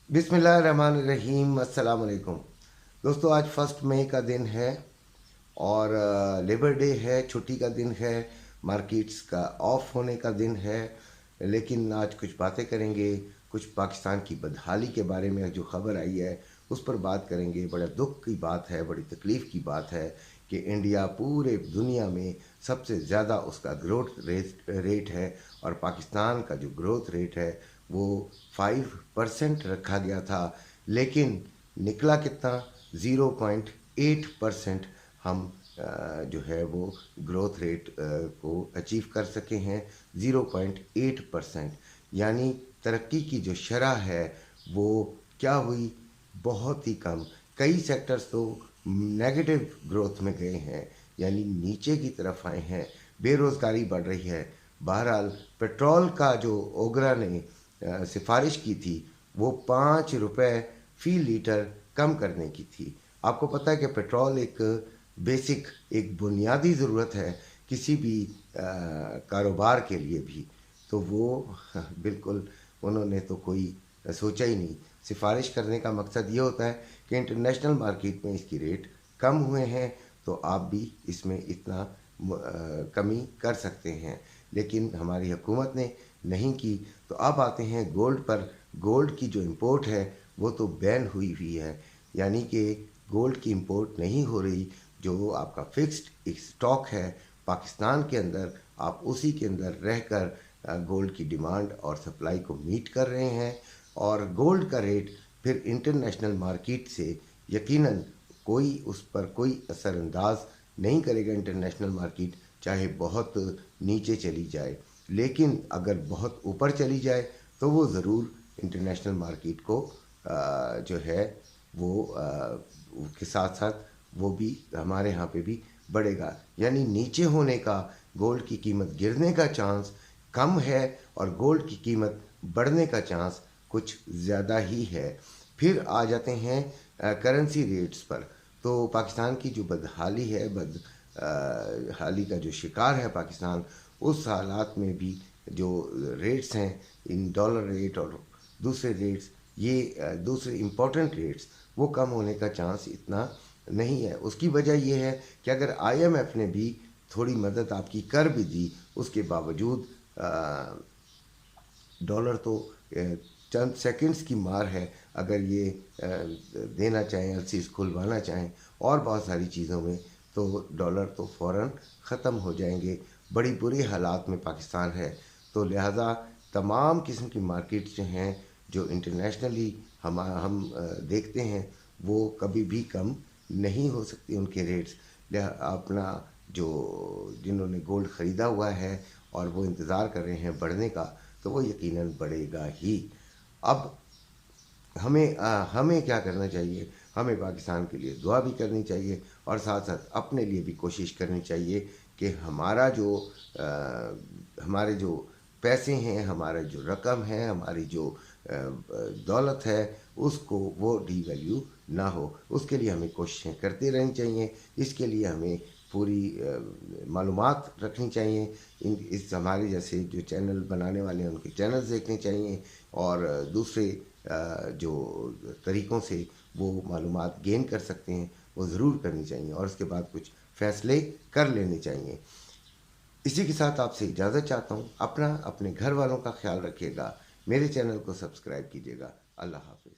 बिस्मिल्लाहिर्रहमानिर्रहीम। अस्सलाम वालेकुम दोस्तों, आज 1 मई का दिन है और लेबर डे है, छुट्टी का दिन है, मार्केट्स का ऑफ होने का दिन है। लेकिन आज कुछ बातें करेंगे, कुछ पाकिस्तान की बदहाली के बारे में जो खबर आई है उस पर बात करेंगे। बड़ा दुख की बात है, बड़ी तकलीफ़ की बात है कि इंडिया पूरे दुनिया में सबसे ज़्यादा उसका ग्रोथ रेट है और पाकिस्तान का जो ग्रोथ रेट है वो 5% रखा गया था, लेकिन निकला कितना, 0.8% हम जो है वो ग्रोथ रेट को अचीव कर सके हैं। 0.8% यानी तरक्की की जो शरह है वो क्या हुई, बहुत ही कम। कई सेक्टर्स तो नेगेटिव ग्रोथ में गए हैं, यानी नीचे की तरफ आए हैं। बेरोज़गारी बढ़ रही है। बहरहाल पेट्रोल का जो ओगरा ने सिफारिश की थी वो 5 रुपये फ़ी लीटर कम करने की थी। आपको पता है कि पेट्रोल एक बेसिक, एक बुनियादी ज़रूरत है किसी भी कारोबार के लिए भी। तो वो बिल्कुल उन्होंने तो कोई सोचा ही नहीं। सिफारिश करने का मकसद ये होता है कि इंटरनेशनल मार्केट में इसकी रेट कम हुए हैं तो आप भी इसमें इतना कमी कर सकते हैं, लेकिन हमारी हुकूमत ने नहीं की। तो अब आते हैं गोल्ड पर। गोल्ड की जो इंपोर्ट है वो तो बैन हुई हुई है, यानी कि गोल्ड की इंपोर्ट नहीं हो रही। जो आपका फिक्स्ड एक स्टॉक है पाकिस्तान के अंदर, आप उसी के अंदर रहकर गोल्ड की डिमांड और सप्लाई को मीट कर रहे हैं। और गोल्ड का रेट फिर इंटरनेशनल मार्केट से यकीनन कोई उस पर कोई असरअंदाज नहीं करेगा। इंटरनेशनल मार्केट चाहे बहुत नीचे चली जाए, लेकिन अगर बहुत ऊपर चली जाए तो वो ज़रूर इंटरनेशनल मार्केट को जो है वो के साथ साथ वो भी हमारे यहाँ पे भी बढ़ेगा। यानी नीचे होने का, गोल्ड की कीमत गिरने का चांस कम है और गोल्ड की कीमत बढ़ने का चांस कुछ ज़्यादा ही है। फिर आ जाते हैं करेंसी रेट्स पर। तो पाकिस्तान की जो बदहाली है, हाली का जो शिकार है पाकिस्तान, उस हालात में भी जो रेट्स हैं, इन डॉलर रेट और दूसरे रेट्स, ये दूसरे इम्पोर्टेंट रेट्स, वो कम होने का चांस इतना नहीं है। उसकी वजह ये है कि अगर IMF ने भी थोड़ी मदद आपकी कर भी दी, उसके बावजूद डॉलर तो चंद सेकंड्स की मार है। अगर ये देना चाहें, एलसीज खुलवाना चाहें और बहुत सारी चीज़ों में, तो डॉलर तो फ़ौरन ख़त्म हो जाएंगे। बड़ी बुरी हालात में पाकिस्तान है। तो लिहाजा तमाम किस्म की मार्केट्स जो हैं, जो इंटरनेशनली हम देखते हैं, वो कभी भी कम नहीं हो सकती उनके रेट्स। अपना जो जिन्होंने गोल्ड ख़रीदा हुआ है और वो इंतज़ार कर रहे हैं बढ़ने का, तो वो यकीनन बढ़ेगा ही। अब हमें क्या करना चाहिए? हमें पाकिस्तान के लिए दुआ भी करनी चाहिए और साथ साथ अपने लिए भी कोशिश करनी चाहिए कि हमारे जो पैसे हैं, हमारा जो रकम है, हमारी जो दौलत है, उसको वो डीवैल्यू ना हो। उसके लिए हमें कोशिशें करते रहनी चाहिए। इसके लिए हमें पूरी मालूमात रखनी चाहिए। इस हमारे जैसे जो चैनल बनाने वाले हैं उनके चैनल्स देखने चाहिए और दूसरे जो तरीक़ों से वो मालूमात गेन कर सकते हैं वो ज़रूर करनी चाहिए और उसके बाद कुछ फ़ैसले कर लेने चाहिए। इसी के साथ आपसे इजाज़त चाहता हूँ। अपना, अपने घर वालों का ख्याल रखिएगा। मेरे चैनल को सब्सक्राइब कीजिएगा। अल्लाह हाफ़िज़।